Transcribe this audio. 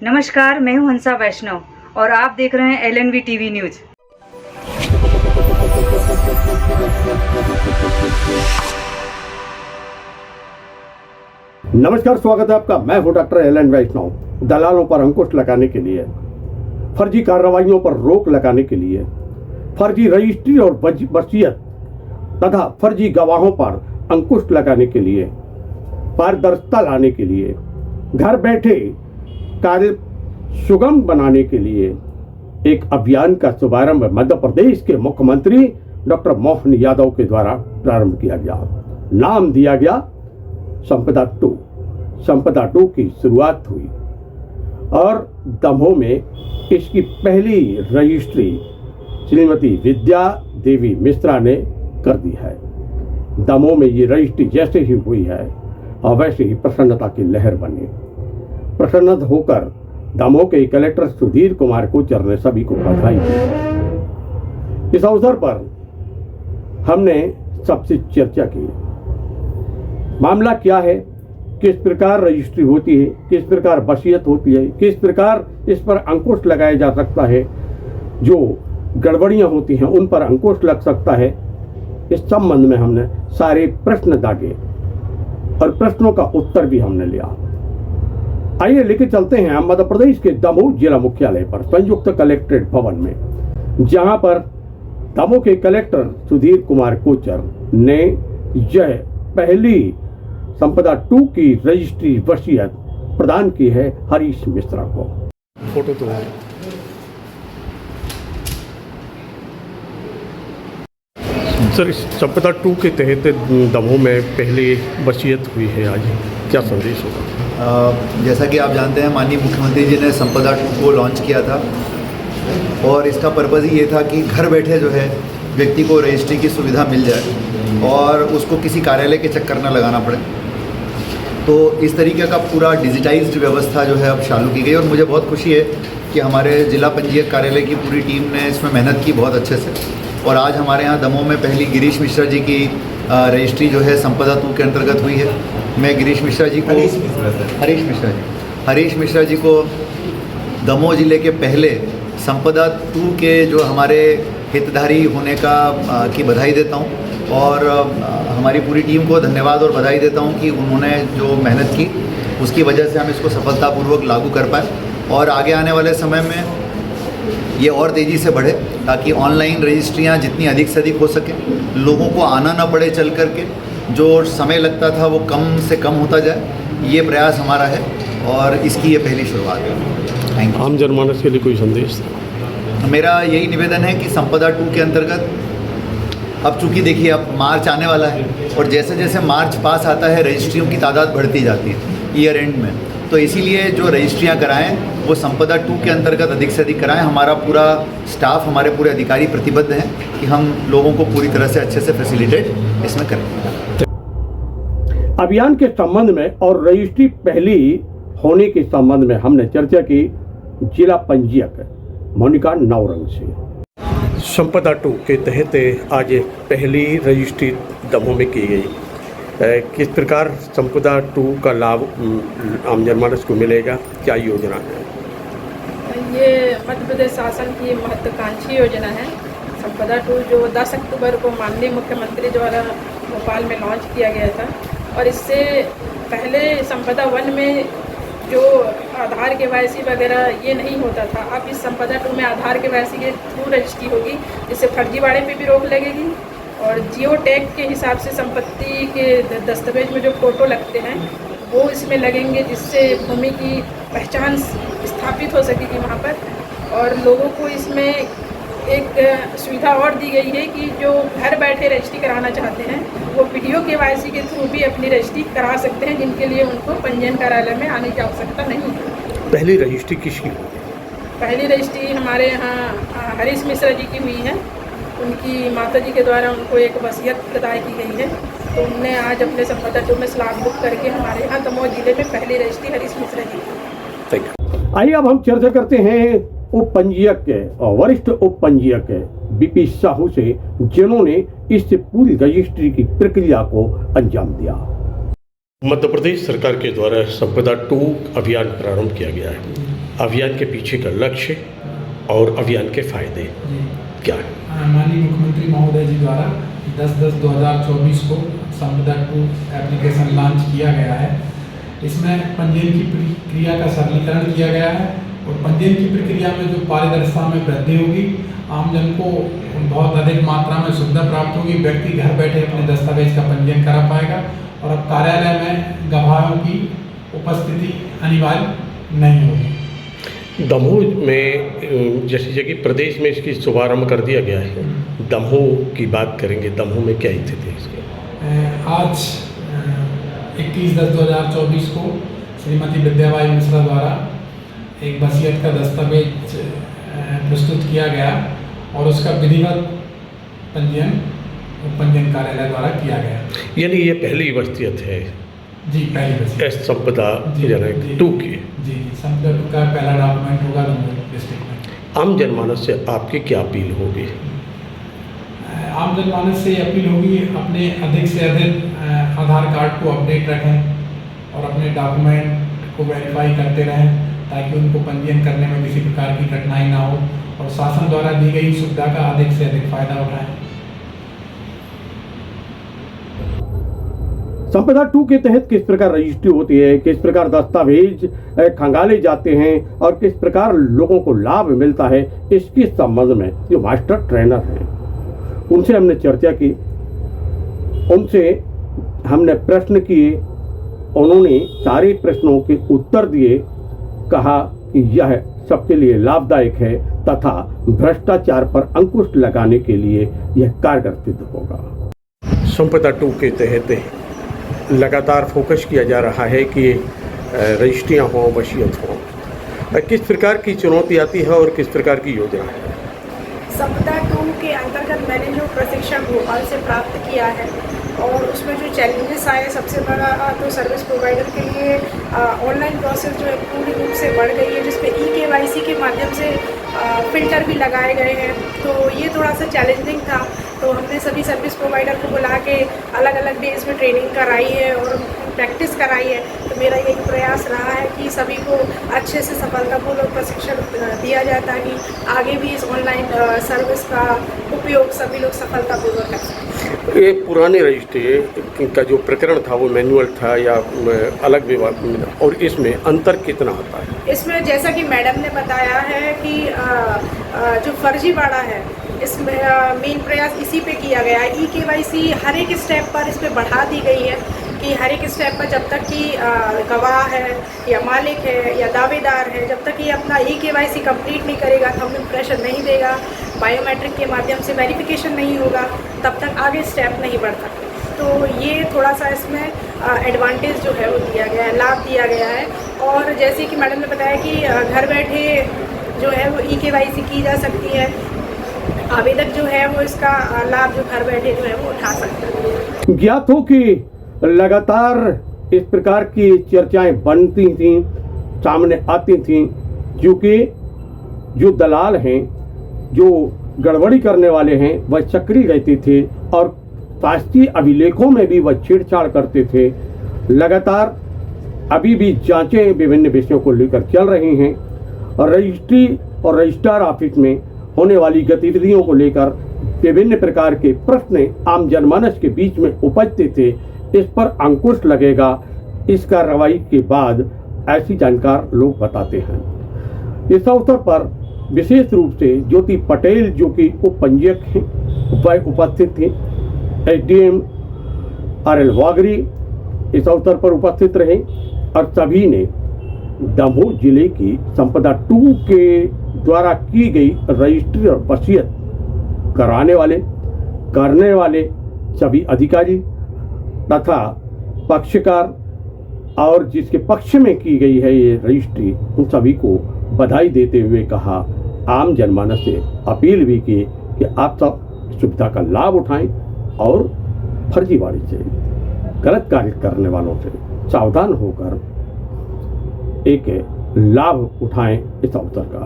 नमस्कार, मैं हूं हंसा वैष्णव और आप देख रहे हैं LNV टीवी न्यूज। नमस्कार, स्वागत है आपका। मैं हूं डॉक्टर LN वैष्णव। दलालों पर अंकुश लगाने के लिए, फर्जी कार्रवाइयों पर रोक लगाने के लिए, फर्जी रजिस्ट्री और वसीयत तथा फर्जी गवाहों पर अंकुश लगाने के लिए, पारदर्शिता लाने के लिए, घर बैठे कार्य सुगम बनाने के लिए एक अभियान का शुभारंभ मध्य प्रदेश के मुख्यमंत्री डॉक्टर मोहन यादव के द्वारा प्रारंभ किया गया। नाम दिया गया संपदा 2। संपदा 2 की शुरुआत हुई और दमोह में इसकी पहली रजिस्ट्री श्रीमती विद्या देवी मिश्रा ने कर दी है। दमोह में ये रजिस्ट्री जैसे ही हुई है और वैसे ही प्रसन्नता की लहर बनी। प्रसन्न होकर दमोह के कलेक्टर सुधीर कुमार कोचर ने सभी को बधाई दी। इस अवसर पर हमने सबसे चर्चा की। मामला क्या है, किस प्रकार रजिस्ट्री होती है, किस प्रकार वसीयत होती है, किस प्रकार इस पर अंकुश लगाया जा सकता है, जो गड़बड़ियां होती हैं उन पर अंकुश लग सकता है। इस संबंध में हमने सारे प्रश्न दागे और प्रश्नों का उत्तर भी हमने लिया। आइए लेके चलते हैं हम मध्य प्रदेश के दमोह जिला मुख्यालय पर संयुक्त कलेक्ट्रेट भवन में, जहां पर दमोह के कलेक्टर सुधीर कुमार कोचर ने यह पहली संपदा 2 की रजिस्ट्री वसीयत प्रदान की है हरीश मिश्रा को। फोटो तो है। सर, इस संपदा 2 के तहत दमोह में पहली वसीयत हुई है, आज क्या संदेश होगा? जैसा कि आप जानते हैं, माननीय मुख्यमंत्री जी ने संपदा 2 को लॉन्च किया था और इसका पर्पज़ ही ये था कि घर बैठे जो है व्यक्ति को रजिस्ट्री की सुविधा मिल जाए और उसको किसी कार्यालय के चक्कर न लगाना पड़े। तो इस तरीके का पूरा डिजिटाइज्ड व्यवस्था जो है अब चालू की गई और मुझे बहुत खुशी है कि हमारे जिला पंजीयक कार्यालय की पूरी टीम ने इसमें मेहनत की बहुत अच्छे से। और आज हमारे यहाँ दमोह में पहली गिरीश मिश्रा जी की रजिस्ट्री जो है संपदा 2 के अंतर्गत हुई है। मैं गिरीश मिश्रा जी को हरीश मिश्रा जी को दमोह जिले के पहले संपदा 2 के जो हमारे हितधारी होने की बधाई देता हूँ और हमारी पूरी टीम को धन्यवाद और बधाई देता हूँ कि उन्होंने जो मेहनत की उसकी वजह से हम इसको सफलतापूर्वक लागू कर पाए और आगे आने वाले समय में ये और तेज़ी से बढ़े ताकि ऑनलाइन रजिस्ट्रियाँ जितनी अधिक से अधिक हो सके, लोगों को आना ना पड़े चल करके, जो समय लगता था वो कम से कम होता जाए। ये प्रयास हमारा है और इसकी ये पहली शुरुआत है। Thank you. आम जनमानस के लिए कोई संदेश? मेरा यही निवेदन है कि संपदा 2 के अंतर्गत अब चूँकि देखिए अब मार्च आने वाला है और जैसे जैसे मार्च पास आता है रजिस्ट्रियों की तादाद बढ़ती जाती है ईयर एंड में, तो इसीलिए जो रजिस्ट्रियाँ कराएं वो संपदा 2 के अंतर्गत अधिक से अधिक कराएं। हमारा पूरा स्टाफ, हमारे पूरे अधिकारी प्रतिबद्ध हैं कि हम लोगों को पूरी तरह से अच्छे से फैसिलिटेट इसमें करें। अभियान के संबंध में और रजिस्ट्री पहली होने के संबंध में हमने चर्चा की जिला पंजीयक मोनिका नौरंग से। संपदा 2 के तहत आज पहली रजिस्ट्री दमोह में की गई। किस प्रकार संपदा 2 का लाभ आम जनमानस को मिलेगा, क्या योजना है? ये मध्य प्रदेश शासन की महत्वाकांक्षी योजना है। संपदा 2 जो 10 अक्टूबर को माननीय मुख्यमंत्री द्वारा भोपाल में लॉन्च किया गया था और इससे पहले संपदा 1 में जो आधार KYC वगैरह ये नहीं होता था, अब इस संपदा 2 में आधार KYC के थ्रू रजिस्ट्री होगी, जिससे फर्जीवाड़े पे भी रोक लगेगी और जियो टैग के हिसाब से संपत्ति के दस्तावेज में जो फ़ोटो लगते हैं वो इसमें लगेंगे, जिससे भूमि की पहचान स्थापित हो सकेगी वहाँ पर। और लोगों को इसमें एक सुविधा और दी गई है कि जो घर बैठे रजिस्ट्री कराना चाहते हैं वो वीडियो KYC के थ्रू भी अपनी रजिस्ट्री करा सकते हैं, जिनके लिए उनको पंजीयन कार्यालय में आने की आवश्यकता नहीं है। पहली रजिस्ट्री किसकी होगी? पहली रजिस्ट्री हमारे यहाँ हरीश मिश्रा जी की हुई है। उनकी माताजी के द्वारा उनको एक वसीयत प्रदान की गई है, तो उनने आज अपने संपदा 2 में स्लॉट बुक करके हमारे यहाँ दमोह जिले में पहली रजिस्ट्री हरीश मिश्रा जी की। आइए अब हम चर्चा करते हैं उप पंजीयक के और वरिष्ठ उप पंजीयक BP साहू से, जिन्होंने इस पूरी रजिस्ट्री की प्रक्रिया को अंजाम दिया। मध्य प्रदेश सरकार के द्वारा संपदा 2 अभियान प्रारंभ किया गया है। अभियान के पीछे का लक्ष्य और अभियान के फायदे क्या है? माननीय मुख्यमंत्री महोदय जी द्वारा 10/10/2024 को संपदा 2 एप्लीकेशन लॉन्च किया गया है। इसमें पंजीयन की प्रक्रिया का सरलीकरण किया गया है और पंजीयन की प्रक्रिया में जो पारदर्शिता में वृद्धि होगी, आमजन को बहुत अधिक मात्रा में सुविधा प्राप्त होगी। व्यक्ति घर बैठे अपने दस्तावेज का पंजीयन करा पाएगा और अब कार्यालय में गवाहों की उपस्थिति अनिवार्य नहीं होगी। दमोह में जैसी जगह प्रदेश में इसकी शुभारंभ कर दिया गया है, दमोह की बात करेंगे। दमोह में क्या स्थिति है इसकी? आज 21/10/2024 को श्रीमती विद्याबाई मिश्रा द्वारा एक वसीयत का दस्तावेज प्रस्तुत किया गया और उसका विधिवत पंजीयन कार्यालय द्वारा किया गया। यानी ये पहली वसीयत है जी, पहली वसीयत संपदा 2 की। जी, संपदा 2 का पहला डॉक्यूमेंट होगा दमोह डिस्ट्रिक्ट में। आम जनमानस से आपकी क्या अपील होगी? आम जनमानस से अपील होगी अपने अधिक से अधिक आधार कार्ड को अपडेट रखें और अपने डॉक्यूमेंट को वेरीफाई करते रहें ताकि उनको पंजीयन करने में किसी प्रकार की कठिनाई ना हो और शासन द्वारा दी गई सुविधा का अधिक से अधिक फायदा उठाएं। संपदा 2 के तहत किस प्रकार रजिस्ट्री होती है, किस प्रकार दस्तावेज खंगाले जाते हैं और किस प्रकार लोगों को लाभ मिलता है, इसके संबंध में जो मास्टर ट्रेनर हैं उनसे हमने चर्चा की, उनसे हमने प्रश्न किए, उन्होंने सारे प्रश्नों के उत्तर दिए। कहा कि यह सबके लिए लाभदायक है तथा भ्रष्टाचार पर अंकुश लगाने के लिए यह कारगर सिद्ध होगा। संपदा 2 के तहत लगातार फोकस किया जा रहा है कि रजिस्ट्रियाँ हों, वसीयत हों। किस प्रकार की चुनौती आती है और किस प्रकार की योजना है? संपदा 2 के अंतर्गत मैंने जो प्रशिक्षण भोपाल से प्राप्त किया है और उसमें जो चैलेंजेस आए, सबसे बड़ा तो सर्विस प्रोवाइडर के लिए ऑनलाइन प्रोसेस जो है पूरी रूप से बढ़ गई है, जिसमें eKYC के माध्यम से फ़िल्टर भी लगाए गए हैं। तो ये थोड़ा सा चैलेंजिंग था। तो हमने सभी सर्विस प्रोवाइडर को बुला के अलग अलग डेज में ट्रेनिंग कराई है और प्रैक्टिस कराई है। तो मेरा यही प्रयास रहा है कि सभी को अच्छे से सफलतापूर्वक प्रशिक्षण दिया जाए ताकि आगे भी इस ऑनलाइन सर्विस का उपयोग सभी लोग सफलतापूर्वक कर सकें। ये पुराने रजिस्ट्री का जो प्रकरण था वो मैनुअल था या अलग विभाग में, और इसमें अंतर कितना होता है? इसमें जैसा कि मैडम ने बताया है कि जो फर्जीवाड़ा है इसमें मेन प्रयास इसी पे किया गया है। eKYC हर एक स्टेप पर इस पर बढ़ा दी गई है कि हर एक स्टेप पर जब तक कि गवाह है या मालिक है या दावेदार है, जब तक ये अपना eKYC कंप्लीट नहीं करेगा, थंब इम्प्रेशन नहीं देगा, बायोमेट्रिक के माध्यम से वेरिफिकेशन नहीं होगा, तब तक आगे स्टेप नहीं बढ़ सकते। तो ये थोड़ा सा इसमें एडवांटेज जो है वो दिया गया है, लाभ दिया गया है। और जैसे कि मैडम ने बताया कि घर बैठे जो है वो eKYC की जा सकती है, आवेदक जो है वो इसका लाभ जो घर बैठे जो है वो उठा सकता है। ज्ञात हो कि लगातार इस प्रकार की चर्चाएं बनती थीं, सामने आती थीं, क्योंकि जो दलाल हैं, जो गड़बड़ी करने वाले हैं, वह सक्रिय रहते थे और शासकीय अभिलेखों में भी वह छेड़छाड़ करते थे। लगातार अभी भी जांचें विभिन्न विषयों को लेकर चल रही हैं और रजिस्ट्री और रजिस्ट्रार ऑफिस में होने वाली गतिविधियों को लेकर विभिन्न प्रकार के प्रश्न आम जनमानस के बीच में उपजते थे। इस पर अंकुश लगेगा इस कार्रवाई के बाद, ऐसी जानकार लोग बताते हैं। इस अवसर पर विशेष रूप से ज्योति पटेल जो कि उप पंजीयक हैं वह उपस्थित थे। SDM RL वागरी इस अवसर पर उपस्थित रहे और सभी ने दमोह जिले की संपदा 2 के द्वारा की गई रजिस्ट्री और वसीयत कराने वाले, करने वाले सभी अधिकारी तथा पक्षकार और जिसके पक्ष में की गई है ये रजिस्ट्री, उन सभी को बधाई देते हुए कहा, आम जनमानस से अपील भी की कि आप सब सुविधा का लाभ उठाएं और फर्जीवाड़े से, गलत कार्य करने वालों से सावधान होकर एक लाभ उठाएं इस अवसर का।